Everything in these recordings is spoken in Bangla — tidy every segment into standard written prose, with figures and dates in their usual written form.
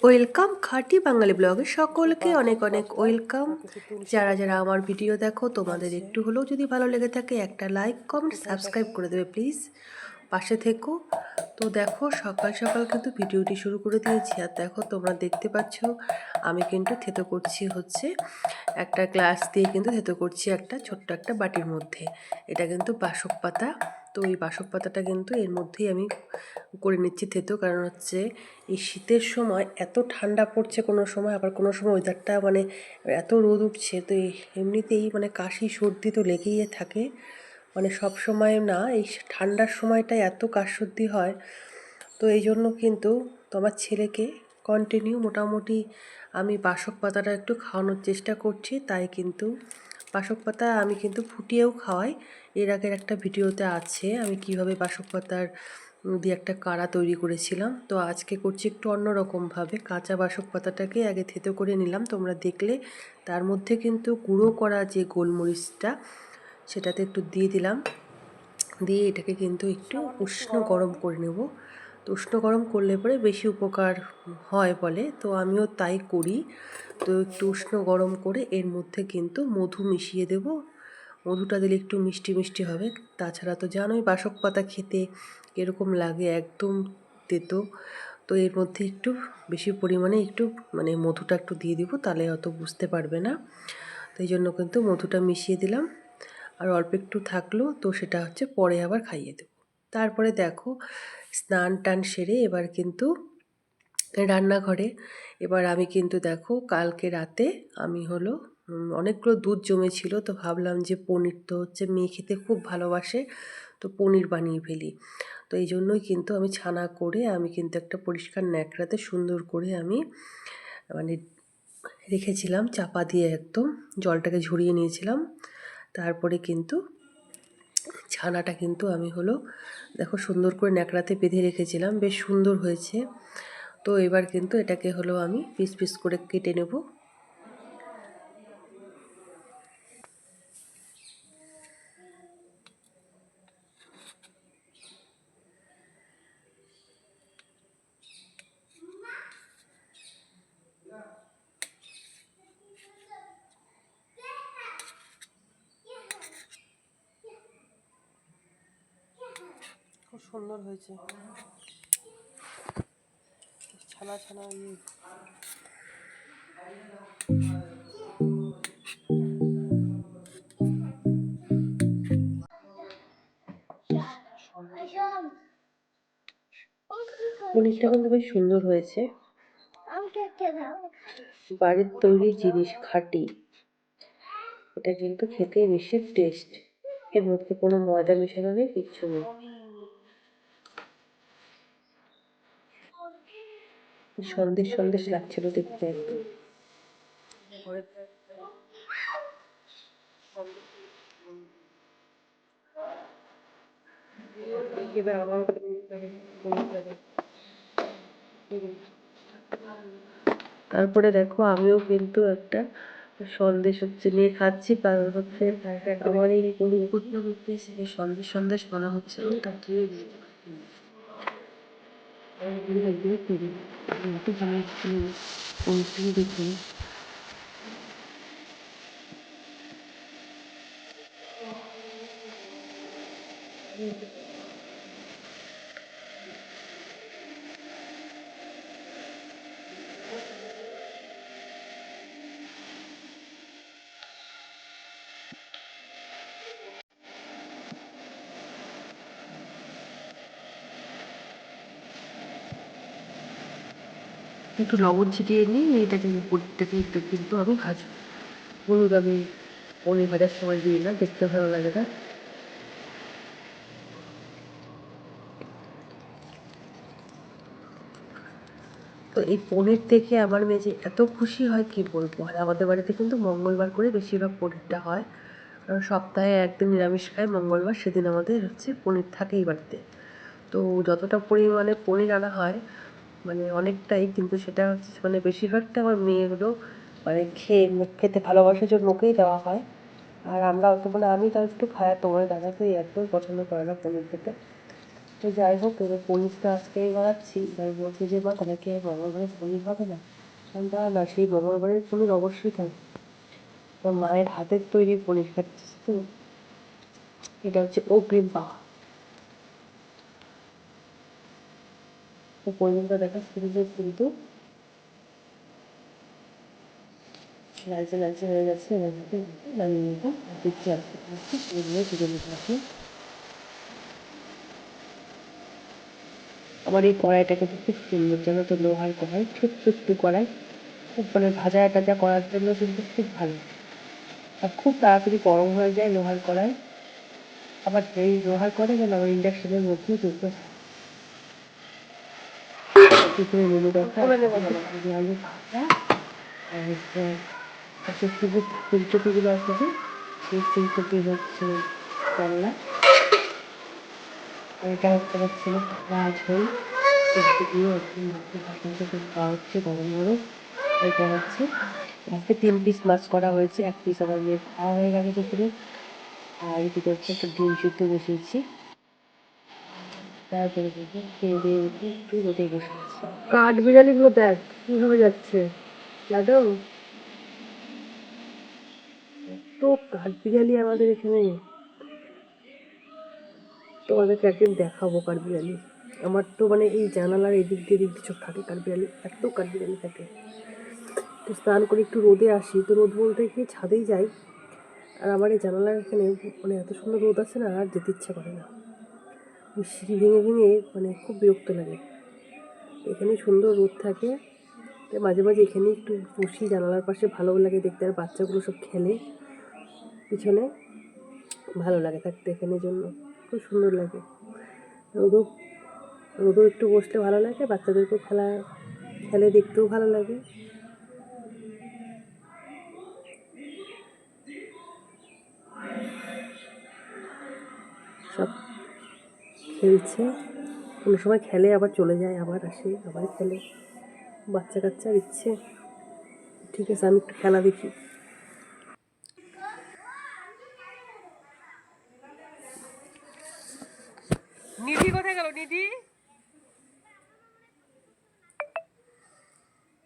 ওয়েলকাম খাঁটি বাঙালি ব্লগে সকলকে অনেক অনেক ওয়েলকাম। যারা যারা আমার ভিডিও দেখো তোমাদের একটু হলেও যদি ভালো লেগে থাকে একটা লাইক কমেন্ট সাবস্ক্রাইব করে দেবে প্লিজ, পাশে থেকো। তো দেখো সকাল সকাল কিন্তু ভিডিওটি শুরু করে দিয়েছি। আর দেখো তোমরা দেখতে পাচ্ছ আমি কিন্তু থেতো করছি হচ্ছে একটা গ্লাস দিয়ে, কিন্তু থেতো করছি একটা ছোট্ট একটা বাটির মধ্যে। এটা কিন্তু বাসক পাতা। তো এই বাসক পাতাটা কিন্তু এর মধ্যেই আমি করে নিচ্ছি থেতো, কারণ হচ্ছে এই শীতের সময় এত ঠান্ডা পড়ছে, কোনো সময় আবার কোনো সময় ওয়েদারটা মানে এত রোদ উঠছে, তো এমনিতেই মানে কাশি সর্দি তো লেগেই থাকে। মানে সব সময় না, এই ঠান্ডার সময়টায় এত কাশ সর্দি হয়। তো এই জন্য কিন্তু তোমার ছেলেকে কন্টিনিউ মোটামুটি আমি বাসক পাতাটা একটু খাওয়ানোর চেষ্টা করছি। তাই কিন্তু বাসক পাতা আমি কিন্তু ফুটিয়েও খাওয়াই। এর আগের একটা ভিডিওতে আছে আমি কিভাবে বাসক পাতার দিয়ে একটা কাড়া তৈরি করেছিলাম। তো আজকে করছি একটু অন্যরকমভাবে। কাঁচা বাসক পাতাটাকে আগে থেতো করে নিলাম, তোমরা দেখলে। তার মধ্যে কিন্তু গুঁড়ো করা যে গোলমরিচটা সেটাতে একটু দিয়ে দিলাম, দিয়ে এটাকে কিন্তু একটু উষ্ণ গরম করে নেব। তো উষ্ণ গরম করলে পরে বেশি উপকার হয় বলে, তো আমিও তাই করি। তো একটু উষ্ণ গরম করে এর মধ্যে কিন্তু মধু মিশিয়ে দেব। মধুটা দিলে একটু মিষ্টি মিষ্টি হবে। তাছাড়া তো জানোই বাসক পাতা খেতে এরকম লাগে, একদম তেতো। তো এর মধ্যে একটু বেশি পরিমাণে একটু মানে মধুটা একটু দিয়ে দিব, তাহলে অত বুঝতে পারবে না। তো এই জন্য কিন্তু মধুটা মিশিয়ে দিলাম। আর অল্প একটু থাকলো, তো সেটা হচ্ছে পরে আবার খাইয়ে দেবো। তারপরে দেখো স্নান টান সেরে এবার কিন্তু রান্নাঘরে। এবার আমি কিন্তু দেখো কালকে রাতে আমি হলো অনেকগুলো দুধ জমেছিল, তো ভাবলাম যে পনির তো হচ্ছে মেয়ে খেতে খুব ভালোবাসে, তো পনির বানিয়ে ফেলি। তো এই জন্যই কিন্তু আমি ছানা করে আমি কিন্তু একটা পরিষ্কার ন্যাকড়াতে সুন্দর করে আমি মানে রেখেছিলাম চাপা দিয়ে, একদম জলটাকে ঝরিয়ে নিয়েছিলাম। তারপরে কিন্তু ছানাটা কিন্তু আমি হলো দেখো সুন্দর করে ন্যাকড়াতে বেঁধে রেখেছিলাম, বেশ সুন্দর হয়েছে। তো এবার কিন্তু এটাকে হলো আমি পিস পিস করে কেটে নেব। খুব সুন্দর হয়েছে, ছানা ছানা পনিরটা কিন্তু বেশ সুন্দর হয়েছে। বাড়ির তৈরি জিনিস খাঁটি, এটা কিন্তু খেতে বেশি টেস্ট। এর মধ্যে কোনো ময়দা মেশানো নেই, কিচ্ছু নেই। সন্দেশ সন্দেশ লাগছিল দেখতে একদম। তারপরে দেখো আমিও কিন্তু একটা সন্দেশ হচ্ছে নিয়ে খাচ্ছি, কারণ হচ্ছে আমার এই করতে করতে সন্দেশ সন্দেশ বলা হচ্ছে দেখি। একটু লবণ ছিটিয়ে নিই, এটাকে পনিরটাকে একটু কিন্তু আমি ভাজবো। হলুদ আমি পনির ভাজার সময় দিই না, দেখতে ভালো লাগে না। তো এই পনির দেখে আমার মেয়ে যে এত খুশি হয় কি বলবো। আর আমাদের বাড়িতে কিন্তু মঙ্গলবার করে বেশিরভাগ পনিরটা হয়, কারণ সপ্তাহে একদিন নিরামিষ খায়, মঙ্গলবার, সেদিন আমাদের হচ্ছে পনির থাকেই বাড়িতে। তো যতটা পরিমাণে পনির আনা হয় মানে অনেকটাই, কিন্তু সেটা হচ্ছে মানে বেশিরভাগটা আমার মেয়েগুলো মানে খেতে ভালোবাসার জন্য ওকেই দেওয়া হয়। আর আমরা অত মানে আমি তাও একটু খাই, আর তোমার দাদাকে একদম পছন্দ করে না পনির খেতে। তো যাই হোক, এবার পনিরটা আজকেই বানাচ্ছি। এবার বলছি যে মা তোমাকে বাবার বাড়ির পনির হবে না? না না, সেই বাবার বাড়ির পনির অবশ্যই থাকবে। তো মায়ের হাতের তৈরি পনির খাচ্ছিস তো, এটা হচ্ছে অগ্রিম পাওয়া। তো পনিরটা দেখা ফ্রিজে কিন্তু লালচে লালচে হয়ে গেছে, এবার নামিয়ে নিতে দিচ্ছি আস্তে আস্তে এগুলো তুলে নিতে আসি। আমার এই কড়াইটা কিন্তু খুব সুন্দর, জানো তো, লোহার কড়াই, ছোট্ট একটু কড়াই, খুব মানে ভাজা টাজা করার জন্য কিন্তু খুব ভালো, আর খুব তাড়াতাড়ি গরম হয়ে যায় লোহার কড়াই। আবার এই লোহার কড়াই যেন আমার ইন্ডাকশনের মধ্যে দুটো দুপুরে মেনু দেখা আলু ভাজা, আর হচ্ছে ফুলকপিগুলো আছে যে, সেই ফুলকপি হচ্ছে রান্না, আর এটা হচ্ছে ঝোল দিয়ে একদম ভাসতে খাওয়া হচ্ছে গরম গরম। এটা হচ্ছে আজকে 3 পিস মাছ করা হয়েছে, 1 পিস আমার মেয়ে খাওয়া হয়ে গেছে দুপুরে। আর এদিকে হচ্ছে একটা ডিম সিদ্ধ বসিয়েছি, তারপরে দেখি খেয়ে দিয়ে উঠে একটু রোদে বসে আছি। কাঠ বিড়ালিগুলো দেখ কিভাবে যাচ্ছে, দাদু তো কাঠ বিড়ালি আমাদের এখানে, তোমাদেরকে একদিন দেখাবো কাঠ বিড়ালি। আমার তো মানে এই জানালার এদিক দিয়ে চোখ থাকে কাঠ বিড়ালি, এত কাঠ বিড়ালি থাকে। তো স্নান করে একটু রোদে আসি, তো রোদ বলতে কি ছাদেই যাই, আর আমার এই জানালার এখানে মানে এত সুন্দর রোদ আছে না, আর যেতে ইচ্ছা করে না। ওই সিঁড়ি ভেঙে ভেঙে মানে খুব বিরক্ত লাগে। এখানে সুন্দর রোদ থাকে, তাই মাঝে মাঝে এখানে একটু বসি জানালার পাশে, ভালো লাগে দেখতে, আর বাচ্চাগুলো সব খেলে পিছনে, ভালো লাগে থাকতে এখানের জন্য, খুব সুন্দর লাগে। রোদও রোদও একটু বসলে ভালো লাগে, বাচ্চাদেরকেও খেলে দেখতেও ভালো লাগে। সব খেলছে, কোনো সময় খেলে আবার চলে যায়, আবার আসে আবার খেলে, বাচ্চা কাচ্চার ইচ্ছে। ঠিক আছে, আমি একটু খেলা দেখি। নিধি কোথায় গেল? নিধি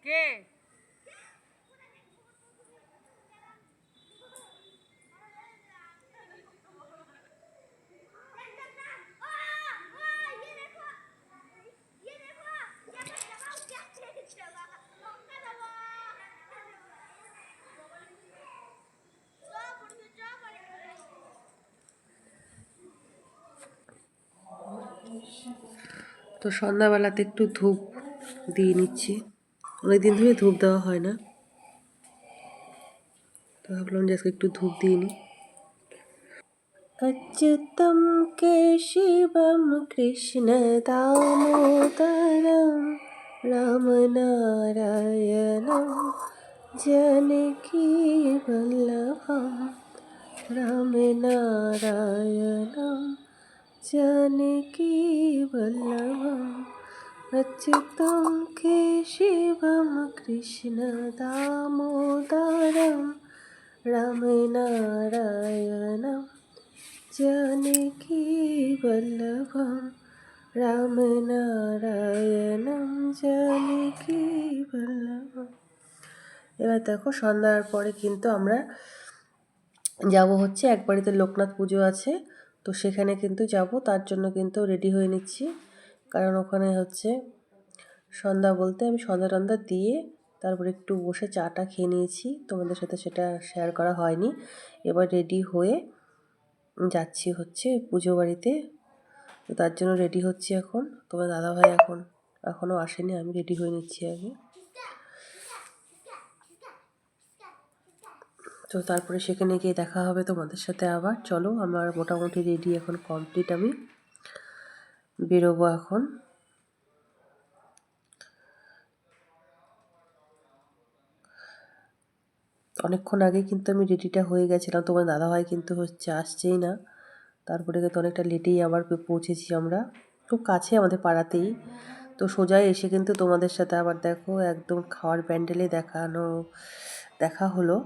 কে? তো সন্ধ্যাবেলাতে একটু ধূপ দিয়ে নিচ্ছি, অনেকদিন ধরে ধূপ দেওয়া হয় না, তো ভাবলাম যে আজকে একটু ধূপ দিয়ে নিই। अच्युतं केशवं कृष्णदामोदरं रामनारायणं जानकीवल्लभं रामनारायणं जानकीवल्लभम् अच्युतं केशवं कृष्णदामोदरं रामनारायणं जानकी वल्लभं রামনারায়ণম জানকী বল্লভম। এবার দেখো সন্ধ্যার পরে কিন্তু আমরা যাব হচ্ছে এক বাড়িতে লোকনাথ পুজো আছে, তো সেখানে কিন্তু যাব, তার জন্য কিন্তু রেডি হয়ে নিচ্ছি। কারণ ওখানে হচ্ছে সন্ধ্যা বলতে আমি সন্ধ্যা টন্ধা দিয়ে তারপরে একটু বসে চাটা খেয়ে নিয়েছি, তোমাদের সাথে সেটা শেয়ার করা হয়নি। এবার রেডি হয়ে যাচ্ছি হচ্ছে পুজো বাড়িতে, তো তার জন্য রেডি হচ্ছি এখন। তোমার দাদাভাই এখনও আসেনি, আমি রেডি হয়ে নিচ্ছি আগে। তো তারপরে সেখানে গিয়ে দেখা হবে তোমাদের সাথে আবার। চলো, আমার মোটামুটি রেডি এখন কমপ্লিট, আমি বেরোবো এখন। অনেকক্ষণ আগে কিন্তু আমি রেডিটা হয়ে গেছিলাম, তোমার দাদাভাই কিন্তু হচ্ছে আসছেই না। তারপরে কিন্তু অনেকটা লেটেই আবার পৌঁছেছি আমরা, খুব কাছে আমাদের পাড়াতেই। তো সোজাই এসে কিন্তু তোমাদের সাথে আবার দেখো একদম খাওয়ার প্যান্ডেলে দেখা হলো।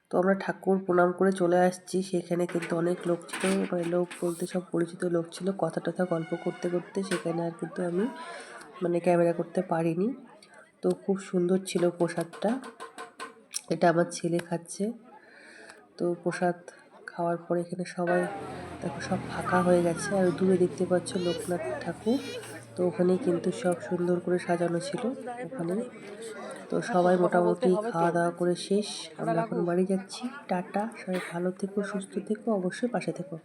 তো আমরা ঠাকুর প্রণাম করে চলে আসছি। সেখানে কিন্তু অনেক লোক ছিল, মানে লোক বলতে সব পরিচিত লোক ছিল। কথা টথা গল্প করতে করতে সেখানে আর কিন্তু আমি মানে ক্যামেরা করতে পারিনি। তো খুব সুন্দর ছিল প্রসাদটা। এটা আমার ছেলে খাচ্ছে। তো প্রসাদ খাওয়ার পরে এখানে সবাই দেখো সব ফাঁকা হয়ে গেছে। আর দূরে দেখতে পাচ্ছ লোকনাথ ঠাকুর। তো ওখানেই কিন্তু সব সুন্দর করে সাজানো ছিল ওখানে। তো সবাই মোটামুটি খাওয়া দাওয়া করে শেষ। আমরা এখন বাড়ি যাচ্ছি। টাটা, সবাই ভালো থেকো, সুস্থ থেকো, অবশ্যই পাশে থেকো।